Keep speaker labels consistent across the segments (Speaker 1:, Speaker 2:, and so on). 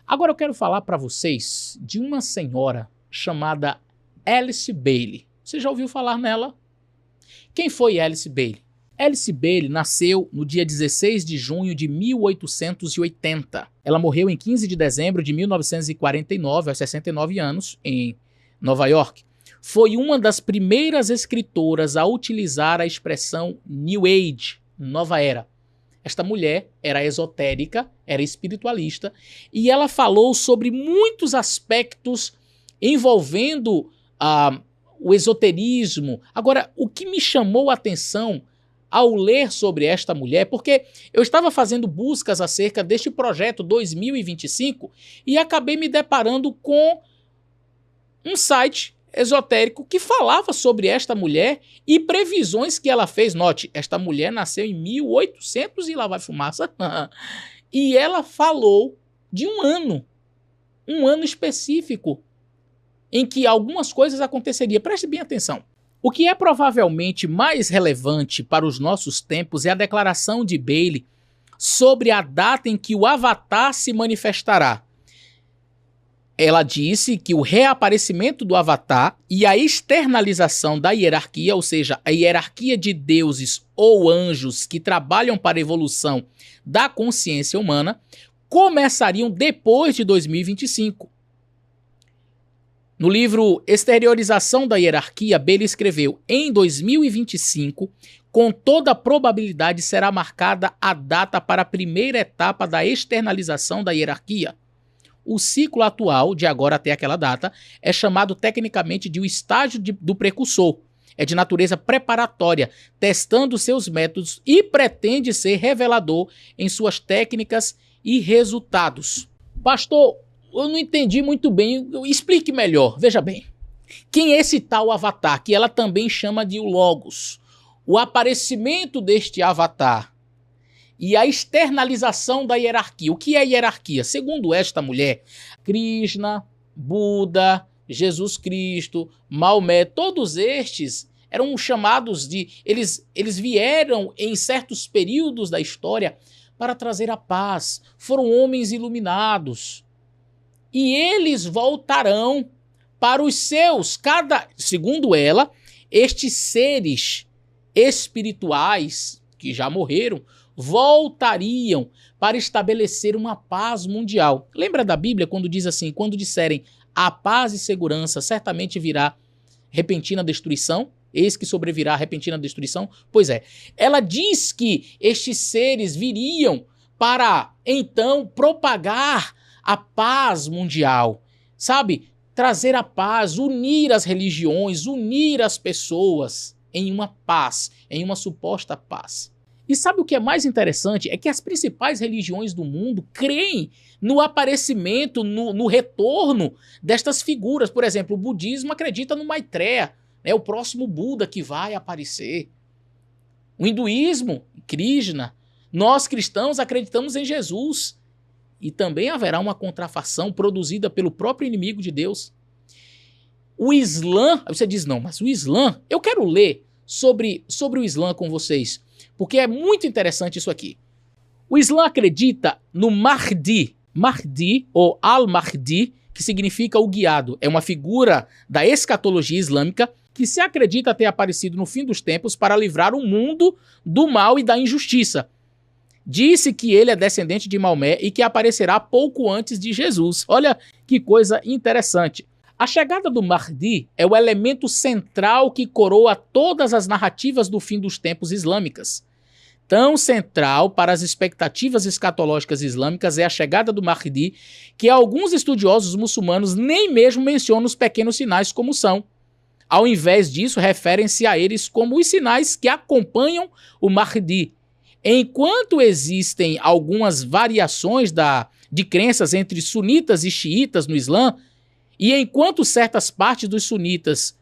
Speaker 1: Agora eu quero falar para vocês de uma senhora chamada Alice Bailey. Você já ouviu falar nela? Quem foi Alice Bailey? Alice Bailey nasceu no dia 16 de junho de 1880. Ela morreu em 15 de dezembro de 1949, aos 69 anos, em Nova York. Foi uma das primeiras escritoras a utilizar a expressão New Age, Nova Era. Esta mulher era esotérica, era espiritualista, e ela falou sobre muitos aspectos envolvendo o esoterismo. Agora, o que me chamou a atenção ao ler sobre esta mulher, porque eu estava fazendo buscas acerca deste projeto 2025 e acabei me deparando com um site esotérico que falava sobre esta mulher e previsões que ela fez. Note, esta mulher nasceu em 1800 e lá vai fumaça. E ela falou de um ano específico em que algumas coisas aconteceriam. Preste bem atenção. O que é provavelmente mais relevante para os nossos tempos é a declaração de Bailey sobre a data em que o Avatar se manifestará. Ela disse que o reaparecimento do Avatar e a externalização da hierarquia, ou seja, a hierarquia de deuses ou anjos que trabalham para a evolução da consciência humana, começariam depois de 2025. No livro Exteriorização da Hierarquia, Bailey escreveu: em 2025, com toda probabilidade será marcada a data para a primeira etapa da externalização da hierarquia. O ciclo atual, de agora até aquela data, é chamado tecnicamente de o estágio do precursor. É de natureza preparatória, testando seus métodos e pretende ser revelador em suas técnicas e resultados. Pastor, eu não entendi muito bem, explique melhor. Veja bem, quem é esse tal Avatar, que ela também chama de o Logos? O aparecimento deste Avatar e a externalização da hierarquia. O que é hierarquia? Segundo esta mulher, Krishna, Buda, Jesus Cristo, Maomé, todos estes eram chamados de... Eles vieram em certos períodos da história para trazer a paz. Foram homens iluminados. E eles voltarão para os seus, segundo ela, estes seres espirituais que já morreram, voltariam para estabelecer uma paz mundial. Lembra da Bíblia quando diz assim, quando disserem a paz e segurança, certamente virá repentina destruição? Eis que sobrevirá a repentina destruição? Pois é, ela diz que estes seres viriam para, então, propagar a paz mundial, sabe? Trazer a paz, unir as religiões, unir as pessoas em uma paz, em uma suposta paz. E sabe o que é mais interessante? É que as principais religiões do mundo creem no aparecimento, no retorno destas figuras. Por exemplo, o budismo acredita no Maitreya, né, o próximo Buda que vai aparecer. O hinduísmo, Krishna. Nós cristãos acreditamos em Jesus. E também haverá uma contrafação produzida pelo próprio inimigo de Deus. O Islã, você diz, não, mas o Islã, eu quero ler sobre o Islã com vocês, porque é muito interessante isso aqui. O Islã acredita no Mahdi, ou Al-Mahdi, que significa o guiado. É uma figura da escatologia islâmica que se acredita ter aparecido no fim dos tempos para livrar o mundo do mal e da injustiça. Disse que ele é descendente de Maomé e que aparecerá pouco antes de Jesus. Olha que coisa interessante. A chegada do Mahdi é o elemento central que coroa todas as narrativas do fim dos tempos islâmicas. Tão central para as expectativas escatológicas islâmicas é a chegada do Mahdi que alguns estudiosos muçulmanos nem mesmo mencionam os pequenos sinais como são. Ao invés disso, referem-se a eles como os sinais que acompanham o Mahdi. Enquanto existem algumas variações de crenças entre sunitas e xiitas no Islã, e enquanto certas partes dos sunitas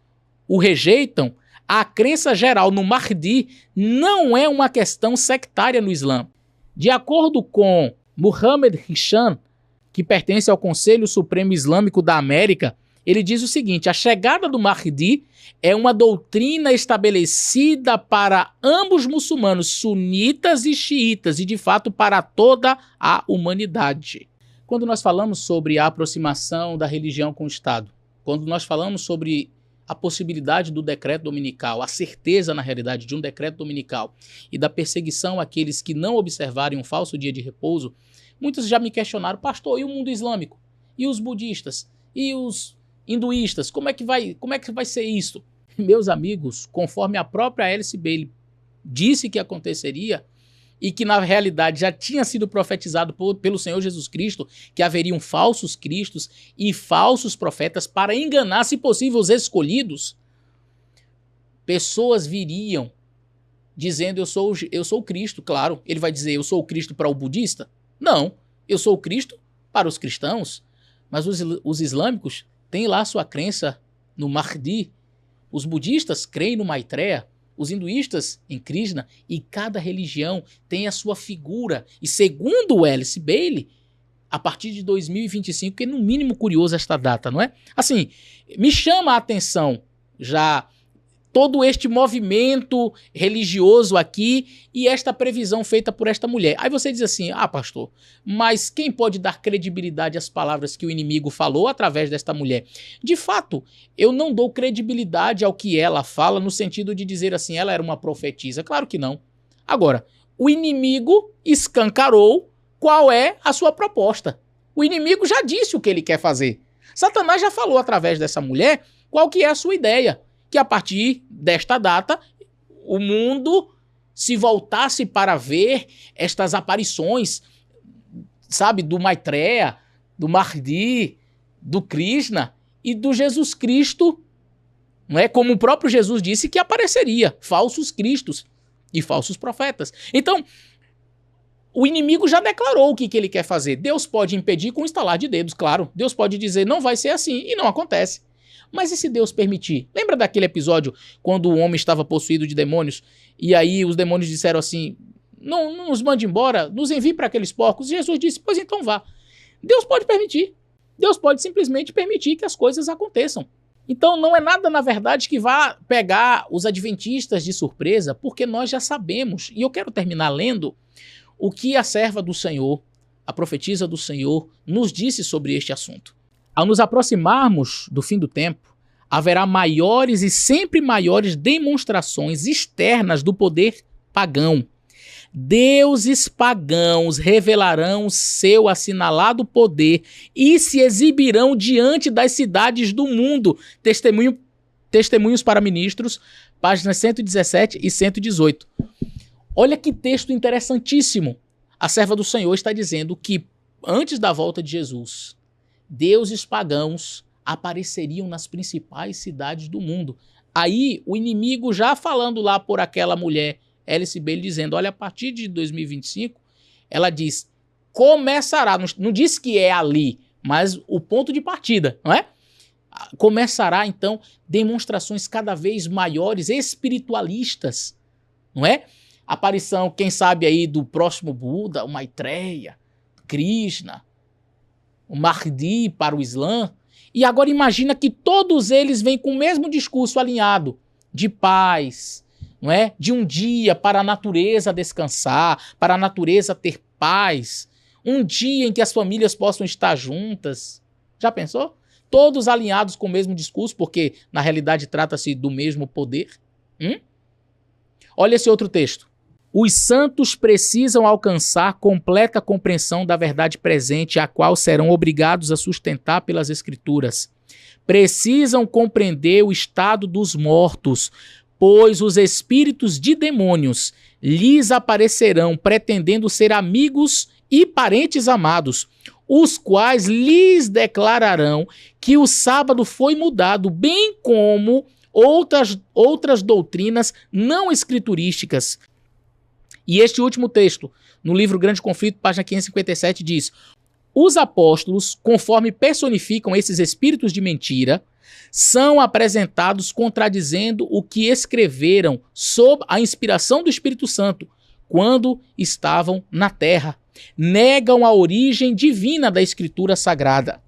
Speaker 1: o rejeitam, a crença geral no Mahdi não é uma questão sectária no Islã. De acordo com Muhammad Hisham, que pertence ao Conselho Supremo Islâmico da América, ele diz o seguinte: a chegada do Mahdi é uma doutrina estabelecida para ambos muçulmanos, sunitas e xiitas, e de fato para toda a humanidade. Quando nós falamos sobre a aproximação da religião com o Estado, quando nós falamos sobre a possibilidade do decreto dominical, a certeza, na realidade, de um decreto dominical e da perseguição àqueles que não observarem um falso dia de repouso, muitos já me questionaram, pastor, e o mundo islâmico? E os budistas? E os hinduístas? Como é que vai ser isso? Meus amigos, conforme a própria Alice Bailey disse que aconteceria, e que na realidade já tinha sido profetizado pelo Senhor Jesus Cristo, que haveriam falsos cristos e falsos profetas para enganar, se possível, os escolhidos, pessoas viriam dizendo eu sou o Cristo. Claro, ele vai dizer eu sou o Cristo para o budista? Não, eu sou o Cristo para os cristãos, mas os islâmicos têm lá sua crença no Mahdi, os budistas creem no Maitreya, os hinduístas em Krishna, e cada religião tem a sua figura. E segundo Alice Bailey, a partir de 2025, que é no mínimo curioso esta data, não é? Assim, me chama a atenção já todo este movimento religioso aqui e esta previsão feita por esta mulher. Aí você diz assim, pastor, mas quem pode dar credibilidade às palavras que o inimigo falou através desta mulher? De fato, eu não dou credibilidade ao que ela fala no sentido de dizer assim, ela era uma profetisa. Claro que não. Agora, o inimigo escancarou qual é a sua proposta. O inimigo já disse o que ele quer fazer. Satanás já falou através dessa mulher qual que é a sua ideia. Que a partir desta data, o mundo se voltasse para ver estas aparições, sabe, do Maitreya, do Mahdi, do Krishna e do Jesus Cristo, não é? Como o próprio Jesus disse que apareceria, falsos cristos e falsos profetas. Então, o inimigo já declarou o que ele quer fazer. Deus pode impedir com um estalar de dedos, claro. Deus pode dizer, não vai ser assim, e não acontece. Mas e se Deus permitir? Lembra daquele episódio quando o homem estava possuído de demônios e aí os demônios disseram assim, não nos mande embora, nos envie para aqueles porcos. E Jesus disse, pois então vá. Deus pode permitir. Deus pode simplesmente permitir que as coisas aconteçam. Então não é nada, na verdade, que vá pegar os adventistas de surpresa, porque nós já sabemos. E eu quero terminar lendo o que a serva do Senhor, a profetisa do Senhor, nos disse sobre este assunto. Ao nos aproximarmos do fim do tempo, haverá maiores e sempre maiores demonstrações externas do poder pagão. Deuses pagãos revelarão seu assinalado poder e se exibirão diante das cidades do mundo. Testemunhos para ministros, páginas 117 e 118. Olha que texto interessantíssimo. A serva do Senhor está dizendo que antes da volta de Jesus, deuses pagãos apareceriam nas principais cidades do mundo. Aí o inimigo já falando lá por aquela mulher, Alice Bailey, dizendo, olha, a partir de 2025, ela diz, começará, não diz que é ali, mas o ponto de partida, não é? Começará então demonstrações cada vez maiores, espiritualistas, não é? Aparição, quem sabe aí, do próximo Buda, o Maitreya, Krishna, o Mahdi para o Islã. E agora imagina que todos eles vêm com o mesmo discurso alinhado de paz, não é? De um dia para a natureza descansar, para a natureza ter paz, um dia em que as famílias possam estar juntas. Já pensou? Todos alinhados com o mesmo discurso, porque na realidade trata-se do mesmo poder. Olha esse outro texto. Os santos precisam alcançar completa compreensão da verdade presente, a qual serão obrigados a sustentar pelas Escrituras. Precisam compreender o estado dos mortos, pois os espíritos de demônios lhes aparecerão pretendendo ser amigos e parentes amados, os quais lhes declararão que o sábado foi mudado, bem como outras doutrinas não escriturísticas. E este último texto, no livro Grande Conflito, página 557, diz: os apóstolos, conforme personificam esses espíritos de mentira, são apresentados contradizendo o que escreveram sob a inspiração do Espírito Santo, quando estavam na terra. Negam a origem divina da Escritura Sagrada.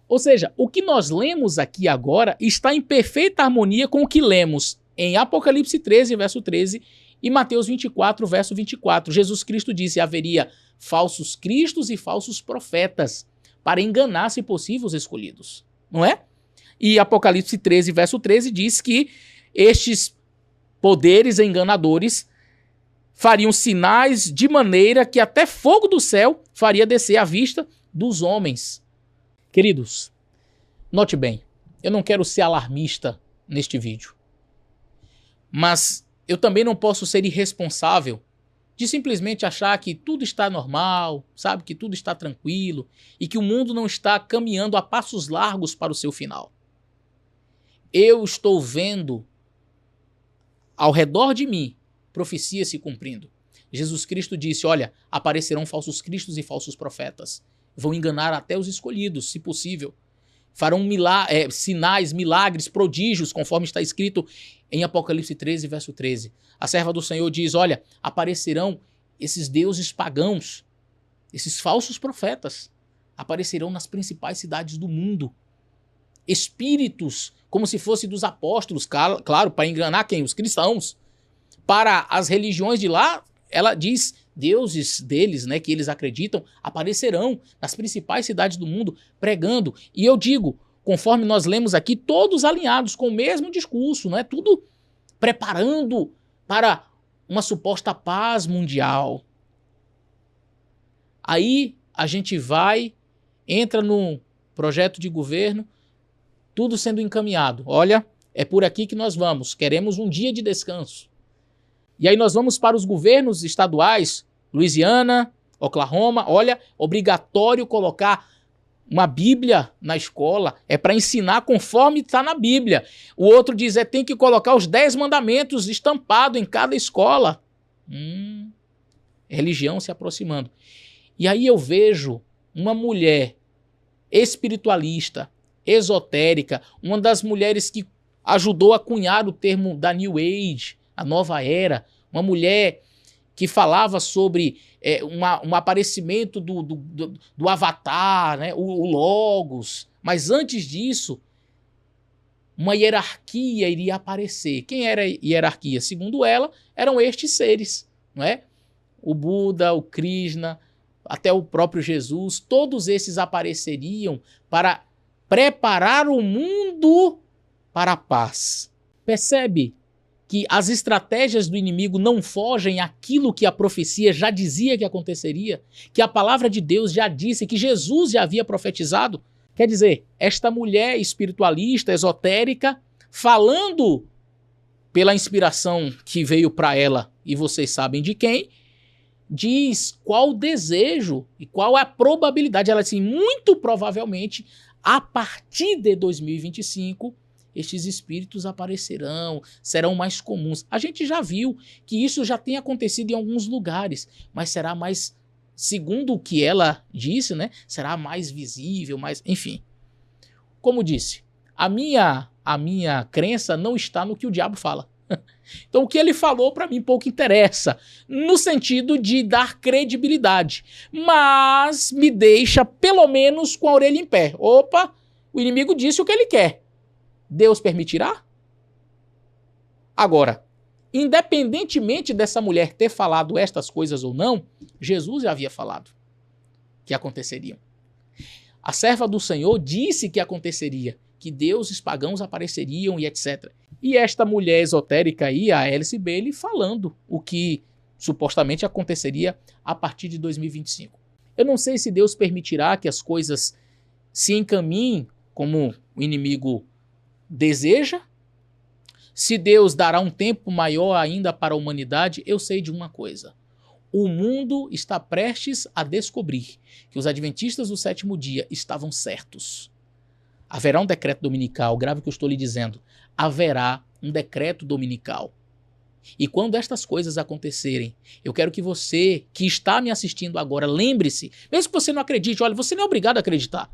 Speaker 1: Ou seja, o que nós lemos aqui agora está em perfeita harmonia com o que lemos em Apocalipse 13, verso 13, e Mateus 24, verso 24. Jesus Cristo disse: haveria falsos cristos e falsos profetas. para enganar, se possível, os escolhidos. Não é? E Apocalipse 13, verso 13, diz que estes poderes enganadores fariam sinais de maneira que até fogo do céu faria descer à vista dos homens. Queridos, note bem, eu não quero ser alarmista neste vídeo, mas eu também não posso ser irresponsável de simplesmente achar que tudo está normal, sabe, que tudo está tranquilo e que o mundo não está caminhando a passos largos para o seu final. Eu estou vendo ao redor de mim profecias se cumprindo. Jesus Cristo disse, olha, aparecerão falsos cristos e falsos profetas. Vão enganar até os escolhidos, se possível. Farão sinais, milagres, prodígios, conforme está escrito em Apocalipse 13, verso 13. A serva do Senhor diz, olha, aparecerão esses deuses pagãos, esses falsos profetas, aparecerão nas principais cidades do mundo. Espíritos, como se fosse dos apóstolos, claro, para enganar quem? Os cristãos. Para as religiões de lá, ela diz, deuses deles, né, que eles acreditam, aparecerão nas principais cidades do mundo pregando. E eu digo, conforme nós lemos aqui, todos alinhados com o mesmo discurso, né, tudo preparando para uma suposta paz mundial. Aí a gente entra no projeto de governo, tudo sendo encaminhado. Olha, é por aqui que nós vamos, queremos um dia de descanso. E aí nós vamos para os governos estaduais, Louisiana, Oklahoma, olha, obrigatório colocar uma Bíblia na escola, é para ensinar conforme está na Bíblia. O outro diz, tem que colocar os 10 mandamentos estampados em cada escola. Religião se aproximando. E aí eu vejo uma mulher espiritualista, esotérica, uma das mulheres que ajudou a cunhar o termo da New Age, a nova era, uma mulher que falava sobre um aparecimento do Avatar, né, o Logos, mas antes disso, uma hierarquia iria aparecer. Quem era a hierarquia? Segundo ela, eram estes seres, não é? O Buda, o Krishna, até o próprio Jesus, todos esses apareceriam para preparar o mundo para a paz. Percebe que as estratégias do inimigo não fogem àquilo que a profecia já dizia que aconteceria, que a palavra de Deus já disse, que Jesus já havia profetizado? Quer dizer, esta mulher espiritualista, esotérica, falando pela inspiração que veio para ela, e vocês sabem de quem, diz qual o desejo e qual é a probabilidade. Ela diz assim, muito provavelmente, a partir de 2025, estes espíritos aparecerão, serão mais comuns. A gente já viu que isso já tem acontecido em alguns lugares, mas será mais, segundo o que ela disse, né, será mais visível, mais, enfim. Como disse, a minha crença não está no que o diabo fala. Então o que ele falou para mim pouco interessa, no sentido de dar credibilidade, mas me deixa pelo menos com a orelha em pé. Opa, o inimigo disse o que ele quer. Deus permitirá? Agora, independentemente dessa mulher ter falado estas coisas ou não, Jesus já havia falado que aconteceriam. A serva do Senhor disse que aconteceria, que deuses pagãos apareceriam e etc. E esta mulher esotérica aí, a Alice Bailey, falando o que supostamente aconteceria a partir de 2025. Eu não sei se Deus permitirá que as coisas se encaminhem como o inimigo deseja. Se Deus dará um tempo maior ainda para a humanidade, eu sei de uma coisa. O mundo está prestes a descobrir que os adventistas do sétimo dia estavam certos. Haverá um decreto dominical, grave o que eu estou lhe dizendo. Haverá um decreto dominical. E quando estas coisas acontecerem, eu quero que você, que está me assistindo agora, lembre-se, mesmo que você não acredite, olha, você não é obrigado a acreditar.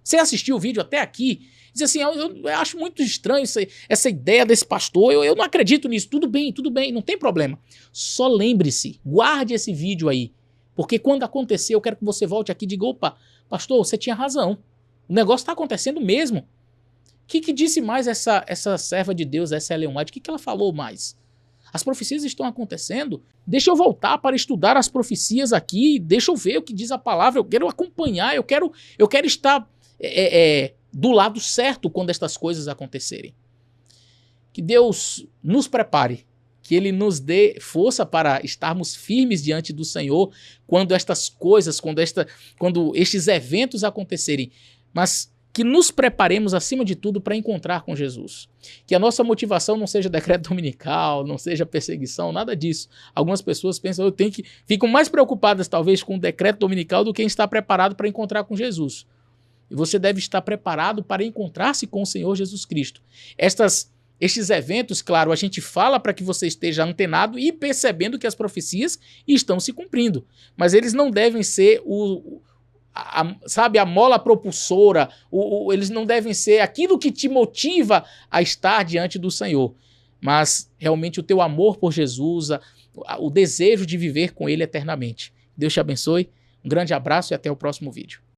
Speaker 1: Você assistiu o vídeo até aqui, diz assim, eu acho muito estranho essa ideia desse pastor, eu não acredito nisso, tudo bem, não tem problema. Só lembre-se, guarde esse vídeo aí, porque quando acontecer, eu quero que você volte aqui e diga, opa, pastor, você tinha razão, o negócio está acontecendo mesmo. O que disse mais essa serva de Deus, essa Ellen White, o que ela falou mais? as profecias estão acontecendo, deixa eu voltar para estudar as profecias aqui, deixa eu ver o que diz a palavra, eu quero acompanhar, eu quero estar do lado certo quando estas coisas acontecerem. Que Deus nos prepare, que Ele nos dê força para estarmos firmes diante do Senhor quando estas coisas, quando estes eventos acontecerem, mas que nos preparemos acima de tudo para encontrar com Jesus. Que a nossa motivação não seja decreto dominical, não seja perseguição, nada disso. Algumas pessoas pensam, ficam mais preocupadas talvez com o decreto dominical do que em estar preparado para encontrar com Jesus. E você deve estar preparado para encontrar-se com o Senhor Jesus Cristo. Estes eventos, claro, a gente fala para que você esteja antenado e percebendo que as profecias estão se cumprindo. Mas eles não devem ser a mola propulsora, eles não devem ser aquilo que te motiva a estar diante do Senhor. Mas realmente o teu amor por Jesus, o desejo de viver com Ele eternamente. Deus te abençoe, um grande abraço e até o próximo vídeo.